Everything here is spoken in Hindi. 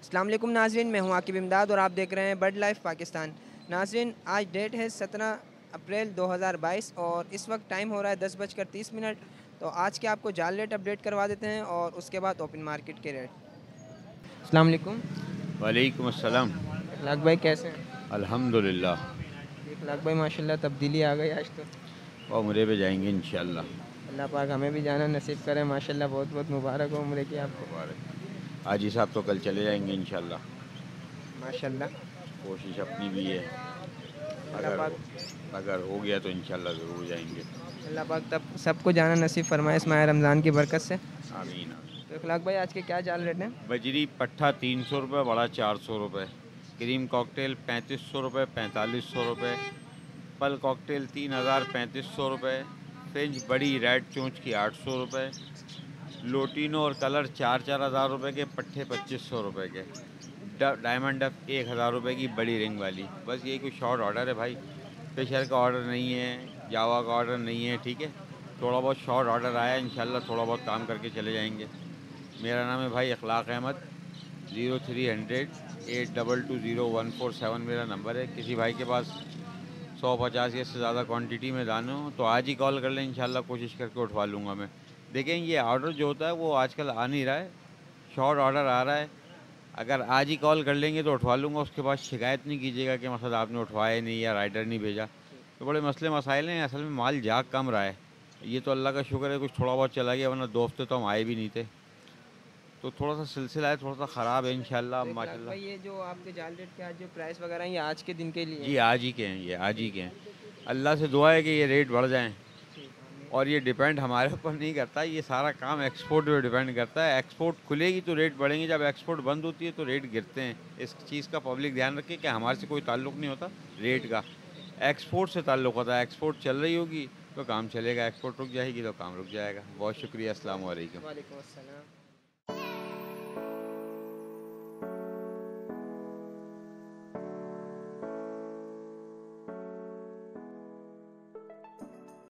अस्सलाम वालेकुम नाज़रीन, मैं हूं आकिब इमदाद और आप देख रहे हैं बर्ड लाइफ पाकिस्तान। नाज़रीन, आज डेट है 17 अप्रैल 2022 और इस वक्त टाइम हो रहा है 10:30। तो आज के आपको जाल रेट अपडेट करवा देते हैं और उसके बाद ओपन मार्केट के रेट। अस्सलाम वालेकुम। वालेकुम अस्सलाम। इखलाक भाई कैसे हैं? अल्हम्दुलिल्लाह। इखलाक भाई माशाल्लाह तब्दीली आ गई आज तो। और उम्रे पे जाएंगे इंशाअल्लाह। अल्लाह पाक हमें भी जाना नसीब करें। माशाल्लाह बहुत बहुत मुबारक हो उम्रे की आपको। मुबारक। आज ही साहब तो कल चले जाएंगे इंशाअल्लाह। माशाल्लाह। कोशिश अपनी भी है। अल्लाह अगर पाक अगर हो गया तो इंशाअल्लाह ज़रूर जाएंगे। अल्लाह पाक तब सबको जाना नसीब फरमाए इस माह रमज़ान की बरकत से। आमीन आमीन। तो इखलाक भाई आज के क्या जाल रेट हैं? बजरी पट्ठा 300 रुपये, बड़ा 400 रुपये। क्रीम कॉकटेल 3500 रुपये, 4500 रुपये। पल कॉकटेल 3000, 3500 रुपये। फ्रेंच बड़ी रेड चोंच की 800 रुपये। लोटिनो और कलर 4-4 हज़ार रुपये के पट्ठे, 2500 रुपये के। डायमंड डफ 1000 रुपये की बड़ी रिंग वाली। बस यही कुछ शॉर्ट ऑर्डर है भाई। फिशर का ऑर्डर नहीं है, जावा का ऑर्डर नहीं है, ठीक है। थोड़ा बहुत शॉर्ट ऑर्डर आया, इंशाल्लाह थोड़ा बहुत काम करके चले जाएंगे। मेरा नाम है भाई अखलाक अहमद। 0300 8220147 मेरा नंबर है। किसी भाई के पास 150 या इससे ज़्यादा क्वांटिटी में दाने हो तो आज ही कॉल कर लें, इंशाल्लाह कोशिश करके उठवा लूँगा मैं। देखें, ये ऑर्डर जो होता है वो आजकल आ नहीं रहा है, शॉर्ट ऑर्डर आ रहा है। अगर आज ही कॉल कर लेंगे तो उठवा लूँगा, उसके बाद शिकायत नहीं कीजिएगा कि मतलब आपने उठवाया नहीं या राइडर नहीं भेजा। तो बड़े मसले मसाइल हैं, असल में माल जा कम रहा है। ये तो अल्लाह का शुक्र है कुछ थोड़ा बहुत चला गया, वरना 2 हफ्ते तो हम आए भी नहीं थे। तो थोड़ा सा सिलसिला है, थोड़ा सा ख़राब है। इंशाल्लाह तो इखलाक माशाल्लाह। भाई ये जो आपके जाल रेट के आज जो प्राइस वगैरह हैं ये आज के दिन के लिए जी हैं? आज ही के हैं, ये आज ही के हैं। अल्लाह से दुआ है कि ये रेट बढ़ जाएं। ठीक है। और ये डिपेंड हमारे ऊपर नहीं करता, ये सारा काम एक्सपोर्ट पे डिपेंड करता है। एक्सपोर्ट खुलेगी तो रेट बढ़ेंगे, जब एक्सपोर्ट बंद होती है तो रेट गिरते हैं। इस चीज़ का पब्लिक ध्यान रखे कि हमारे से कोई ताल्लुक़ नहीं होता रेट का, एक्सपोर्ट से ताल्लुक़ होता है। एक्सपोर्ट चल रही होगी तो काम चलेगा, एक्सपोर्ट रुक जाएगी तो काम रुक जाएगा। बहुत शुक्रिया। अस्सलाम वालेकुम। वालेकुम अस्सलाम।